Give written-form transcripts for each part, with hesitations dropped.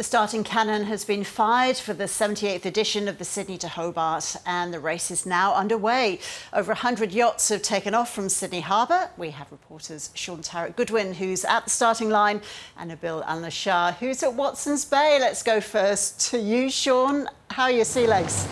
The starting cannon has been fired for the 78th edition of the Sydney to Hobart, and the race is now underway. Over 100 yachts have taken off from Sydney Harbour. We have reporters Sean Tarrant-Goodwin, who's at the starting line, and Nabil Al-Nashar, who's at Watson's Bay. Let's go first to you, Sean. How are your sea legs?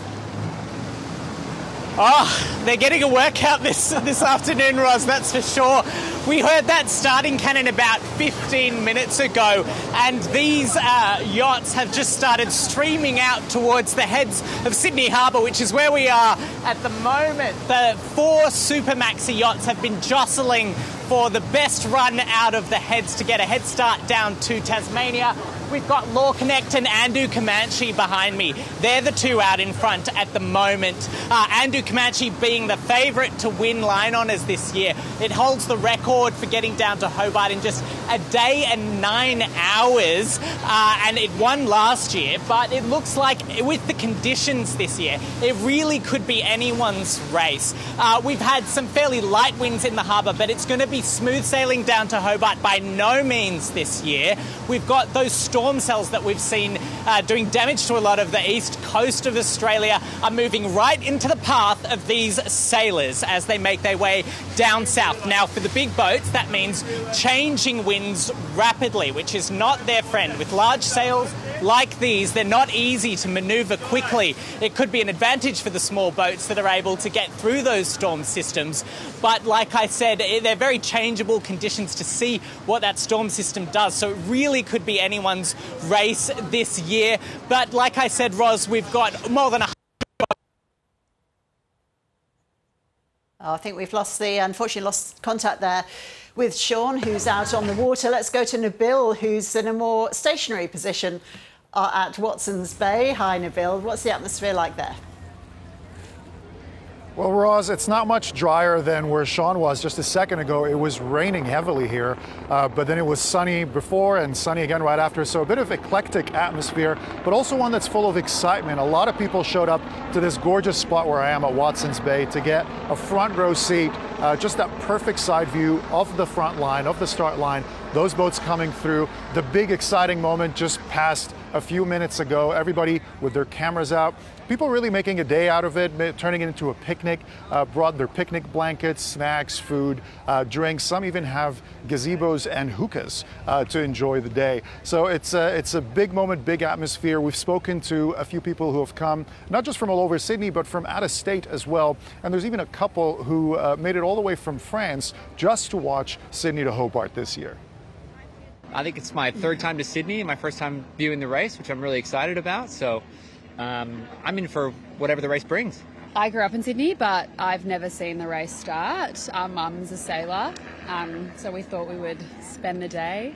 Oh, they're getting a workout this afternoon, Ros, that's for sure. We heard that starting cannon about 15 minutes ago, and these yachts have just started streaming out towards the heads of Sydney Harbour, which is where we are at the moment. The 4 super maxi yachts have been jostling for the best run out of the heads to get a head start down to Tasmania. We've got Law Connect and Andu Comanche behind me. They're the 2 out in front at the moment. Andu Comanche being the favourite to win line honours this year. It holds the record for getting down to Hobart in just a day and 9 hours, and it won last year. But it looks like with the conditions this year, it really could be anyone's race. We've had some fairly light winds in the harbour, but it's going to be smooth sailing down to Hobart by no means this year. We've got those storm cells that we've seen doing damage to a lot of the east coast of Australia are moving right into the path of these sailors as they make their way down south. Now, for the big boats, that means changing winds rapidly, which is not their friend. With large sails like these, they're not easy to manoeuvre quickly. It could be an advantage for the small boats that are able to get through those storm systems. But like I said, they're very changeable conditions to see what that storm system does. So it really could be anyone's race this year. But like I said, Ros, we've got more than I think we've unfortunately lost contact there with Sean, who's out on the water. Let's go to Nabil, who's in a more stationary position at Watson's Bay. Hi, Nabil. What's the atmosphere like there? Well, Roz, it's not much drier than where Sean was just a second ago. It was raining heavily here, but then it was sunny before and sunny again right after. So a bit of eclectic atmosphere, but also one that's full of excitement. A lot of people showed up to this gorgeous spot where I am at Watson's Bay to get a front row seat, just that perfect side view of the front line, of the start line, those boats coming through. The big exciting moment just passed a few minutes ago. Everybody with their cameras out. People really making a day out of it, turning it into a picnic, brought their picnic blankets, snacks, food, drinks. Some even have gazebos and hookahs to enjoy the day. So it's a big moment, big atmosphere. We've spoken to a few people who have come, not just from all over Sydney, but from out of state as well. And there's even a couple who made it all the way from France just to watch Sydney to Hobart this year. I think it's my 3rd time to Sydney, my first time viewing the race, which I'm really excited about. So I'm in for whatever the race brings. I grew up in Sydney, but I've never seen the race start. Our mum's a sailor, so we thought we would spend the day.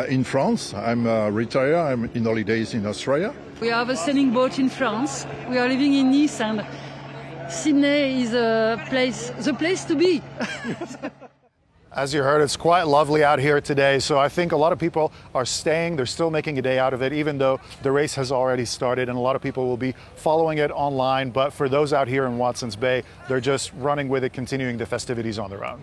In France, I'm retired. I'm in holidays in Australia. We have a sailing boat in France. We are living in Nice, and Sydney is the place to be. As you heard, it's quite lovely out here today, so I think a lot of people are staying. They're still making a day out of it, even though the race has already started, and a lot of people will be following it online. But for those out here in Watson's Bay, they're just running with it, continuing the festivities on their own.